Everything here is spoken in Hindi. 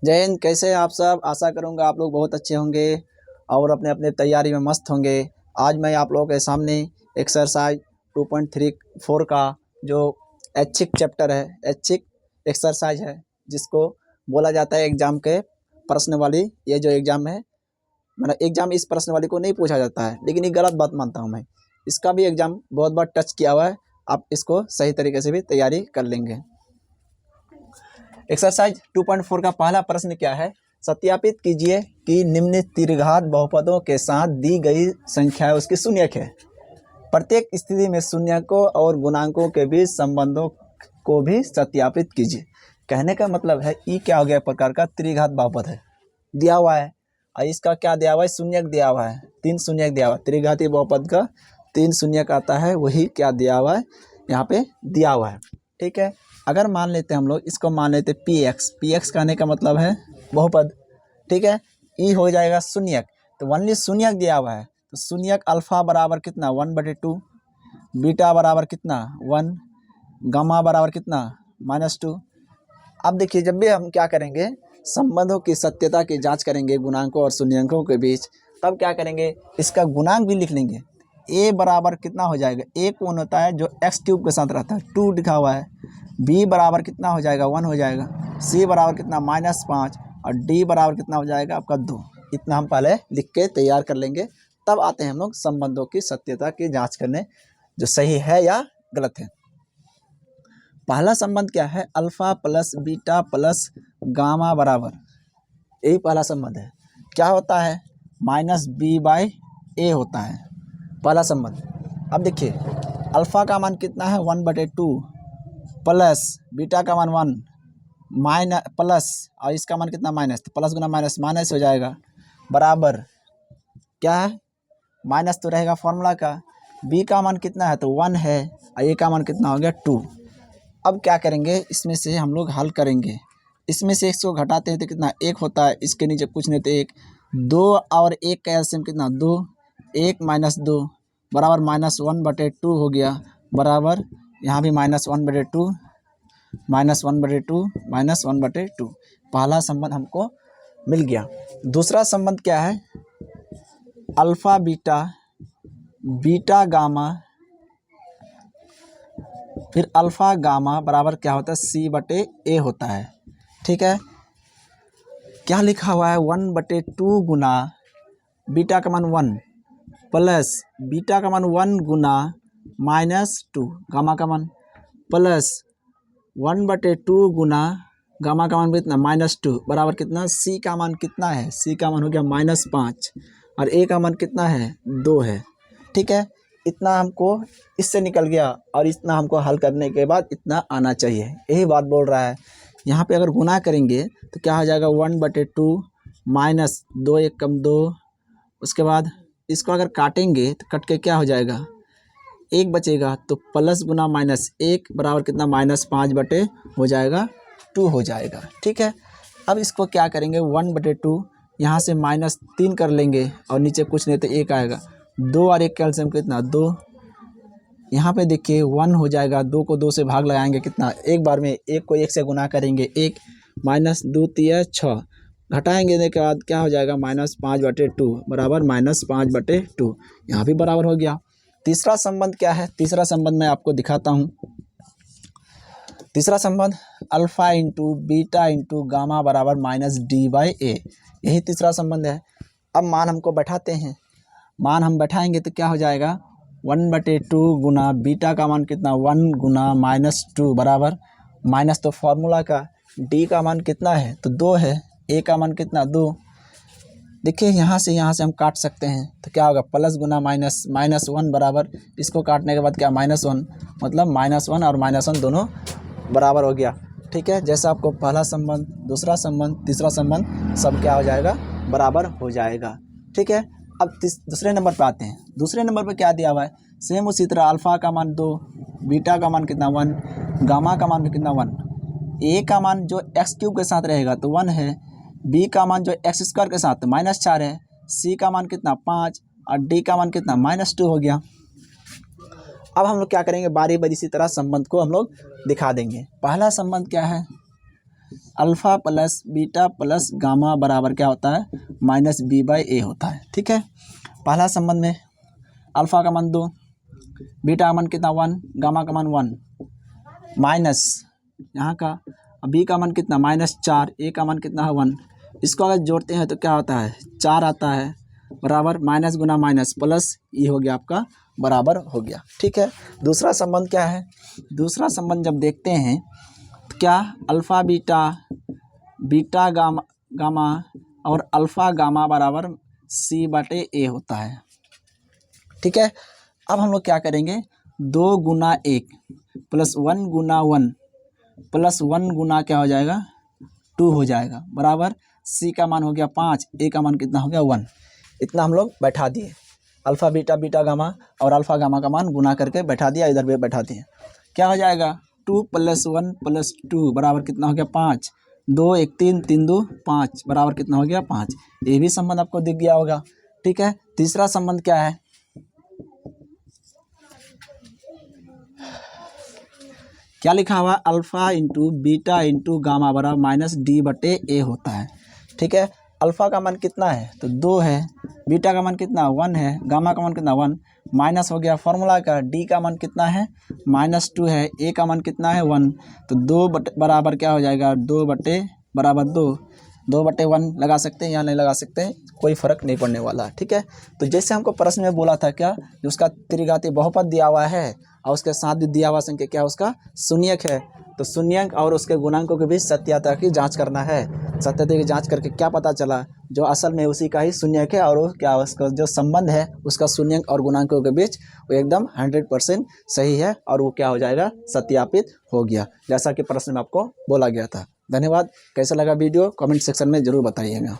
जय हिंद। कैसे हैं आप सब? आशा करूंगा आप लोग बहुत अच्छे होंगे और अपने अपने तैयारी में मस्त होंगे। आज मैं आप लोगों के सामने एक्सरसाइज 2.34 का जो ऐच्छिक चैप्टर है, ऐच्छिक एक्सरसाइज है, जिसको बोला जाता है एग्जाम के प्रश्न वाली। ये जो एग्जाम है, मतलब एग्जाम इस प्रश्न वाली को नहीं पूछा जाता है, लेकिन ये गलत बात मानता हूँ मैं। इसका भी एग्जाम बहुत बार टच किया हुआ है। आप इसको सही तरीके से भी तैयारी कर लेंगे। एक्सरसाइज 2.4 का पहला प्रश्न क्या है? सत्यापित कीजिए कि निम्न त्रिघात बहुपदों के साथ दी गई संख्या उसकी शून्यक है। प्रत्येक स्थिति में शून्यकों और गुणांकों के बीच संबंधों को भी सत्यापित कीजिए। कहने का मतलब है ई क्या हो गया? प्रकार का त्रिघात बहुपद है, दिया हुआ है, और इसका क्या दिया हुआ है? शून्यक दिया हुआ है, 3 शून्यक दिया हुआ है। त्रिघाती बहुपद का 3 शून्यक आता है, वही क्या दिया हुआ है? यहाँ पे दिया हुआ है। ठीक है, अगर मान लेते हैं हम लोग इसको, मान लेते पी एक्स कहने का मतलब है बहुपद। ठीक है, ई हो जाएगा शून्यक, तो ओनली शून्यक दिया हुआ है, तो शून्यक अल्फा बराबर कितना? 1/2, बीटा बराबर कितना? 1, गामा बराबर कितना? -2। अब देखिए, जब भी हम क्या करेंगे, संबंधों की सत्यता की जांच करेंगे गुणांकों और शून्यकों के बीच, तब क्या करेंगे, इसका गुणांक भी लिख लेंगे। ए बराबर कितना हो जाएगा? ए कौन होता है? जो x³ के साथ रहता है, 2 लिखा हुआ है। बी बराबर कितना हो जाएगा? 1 हो जाएगा। सी बराबर कितना? -5। और डी बराबर कितना हो जाएगा आपका? 2। इतना हम पहले लिख के तैयार कर लेंगे, तब आते हैं हम लोग संबंधों की सत्यता की जांच करने, जो सही है या गलत है। पहला संबंध क्या है? Alpha plus beta plus gamma बराबर, यही पहला संबंध है। क्या होता है? -b/a होता है पहला संबंध। अब देखिए, अल्फा का मान कितना है? 1/2 प्लस बीटा का मान 1 माइनस प्लस, और इसका मान कितना? माइनस, तो प्लस गुना माइनस माइनस हो जाएगा, बराबर क्या है? माइनस तो रहेगा फॉर्मूला का। बी का मान कितना है? तो 1 है, और ए का मान कितना हो गया? 2। अब क्या करेंगे, इसमें से हम लोग हल करेंगे। इसमें से 1 को घटाते हैं तो कितना? 1 होता है, इसके नीचे कुछ नहीं तो 1। 2 और 1 का एलसीएम कितना? 2। 1 - 2 बराबर -1/2 हो गया, बराबर यहाँ भी -1/2, -1/2, -1/2। पहला संबंध हमको मिल गया। दूसरा संबंध क्या है? अल्फा बीटा, बीटा गामा, फिर अल्फा गामा बराबर क्या होता है? c/a होता है। ठीक है, क्या लिखा हुआ है? 1/2 गुना बीटा का मान 1 प्लस बीटा का मान 1 गुना -2 गामा का मान, प्लस 1/2 गुना गामा का मान कितना? -2 बराबर कितना? c का मान कितना है? c का मान हो गया -5, और a का मान कितना है? 2 है। ठीक है, इतना हमको इससे निकल गया, और इतना हमको हल करने के बाद इतना आना चाहिए, यही बात बोल रहा है। यहाँ पे अगर गुना करेंगे तो क्या हो जाएगा? 1/2 माइनस 2 1 कम 2। उसके बाद इसको अगर काटेंगे तो कट के क्या हो जाएगा? 1 बचेगा, तो प्लस गुना माइनस 1 बराबर कितना? -5 हो जाएगा, 2 हो जाएगा। ठीक है, अब इसको क्या करेंगे? 1/2 यहाँ से -3 कर लेंगे, और नीचे कुछ नहीं तो 1 आएगा। 2 और 1 कैल्शियम कितना? 2। यहाँ पे देखिए 1 हो जाएगा, 2 को 2 से भाग लगाएंगे कितना? एक बार में 1 को 1 से गुना करेंगे, 1 -2 × 6 घटाएंगे के बाद क्या हो जाएगा? -5/2 बराबर -5/2। यहाँ भी बराबर हो गया। तीसरा संबंध क्या है? तीसरा संबंध मैं आपको दिखाता हूँ। तीसरा संबंध alpha into beta into gamma बराबर -d/a, यही तीसरा संबंध है। अब मान हमको बैठाते हैं, मान हम बैठाएंगे तो क्या हो जाएगा? 1/2 गुना बीटा का मान कितना? 1 गुना -2 बराबर माइनस, तो फॉर्मूला का d का मान कितना है? तो 2 है। a का मान कितना? 2। देखिए यहाँ से हम काट सकते हैं, तो क्या होगा? प्लस गुना माइनस, -1 बराबर, इसको काटने के बाद क्या? -1, मतलब -1 और -1 दोनों बराबर हो गया। ठीक है, जैसा आपको पहला संबंध, दूसरा संबंध, तीसरा संबंध सब क्या हो जाएगा? बराबर हो जाएगा। ठीक है, अब दूसरे नंबर पे आते हैं। दूसरे नंबर पे क्या दिया हुआ है? सेम उसी तरह अल्फा का मान 2, बीटा का मान कितना? 1, गामा का मान भी कितना? 1। ए का मान जो x³ के साथ रहेगा तो 1 है, बी का मान जो x² के साथ -4 है, सी का मान कितना? 5, और डी का मान कितना? -2 हो गया। अब हम लोग क्या करेंगे? बारी बारी इसी तरह संबंध को हम लोग दिखा देंगे। पहला संबंध क्या है? Alpha plus beta plus gamma बराबर क्या होता है, माइनस बी बाई ए होता है। ठीक है, पहला संबंध में अल्फ़ा का मान 2, बीटा का मान कितना 1, गामा का मान 1, माइनस यहाँ का बी का मान कितना -4, ए का मान कितना है 1। इसको अगर जोड़ते हैं तो क्या होता है 4 आता है, बराबर माइनस गुना माइनस प्लस, ये हो गया आपका बराबर हो गया। ठीक है, दूसरा संबंध क्या है, दूसरा संबंध जब देखते हैं तो क्या alpha beta, beta gamma gamma और अल्फ़ा गामा बराबर सी बटे ए होता है। ठीक है, अब हम लोग क्या करेंगे, 2 गुना 1 प्लस 1 गुना 1 प्लस 1 गुना क्या हो जाएगा 2 हो जाएगा, बराबर सी का मान हो गया 5, ए का मान कितना हो गया 1। इतना हम लोग बैठा दिए, अल्फ़ा बीटा बीटा गामा और अल्फ़ा गामा का मान गुना करके बैठा दिया, इधर भी बैठा दिए। क्या हो जाएगा 2 + 1 + 2 बराबर कितना हो गया 5, 2 1 3 3 2 5 बराबर कितना हो गया 5। ये भी संबंध आपको दिख गया होगा। ठीक है, तीसरा संबंध क्या है, क्या लिखा हुआ, alpha into beta into gamma बराबर माइनस डी बटे ए होता है। ठीक है, अल्फ़ा का मान कितना है तो 2 है, बीटा का मान कितना 1 है, गामा का मान कितना 1, माइनस हो गया फॉर्मूला का, डी का मान कितना है -2 है, ए का मान कितना है 1, तो 2 बटे बराबर क्या हो जाएगा 2 बटे बराबर 2, 2 बटे 1 लगा सकते हैं या नहीं लगा सकते हैं, कोई फ़र्क नहीं पड़ने वाला है। ठीक है, तो जैसे हमको प्रश्न में बोला था क्या, जो उसका त्रिघातीय बहुपद दिया हुआ है और उसके साथ भी दिया हुआ संख्या क्या उसका शून्यक है, तो शून्यक और उसके गुणांकों के बीच सत्यता की जांच करना है। सत्यता की जांच करके क्या पता चला, जो असल में उसी का ही शून्यक है और वो क्या उसका जो संबंध है उसका शून्यक और गुणांकों के बीच वो एकदम 100% सही है और वो क्या हो जाएगा सत्यापित हो गया, जैसा कि प्रश्न में आपको बोला गया था। धन्यवाद। कैसा लगा वीडियो कमेंट सेक्शन में ज़रूर बताइएगा।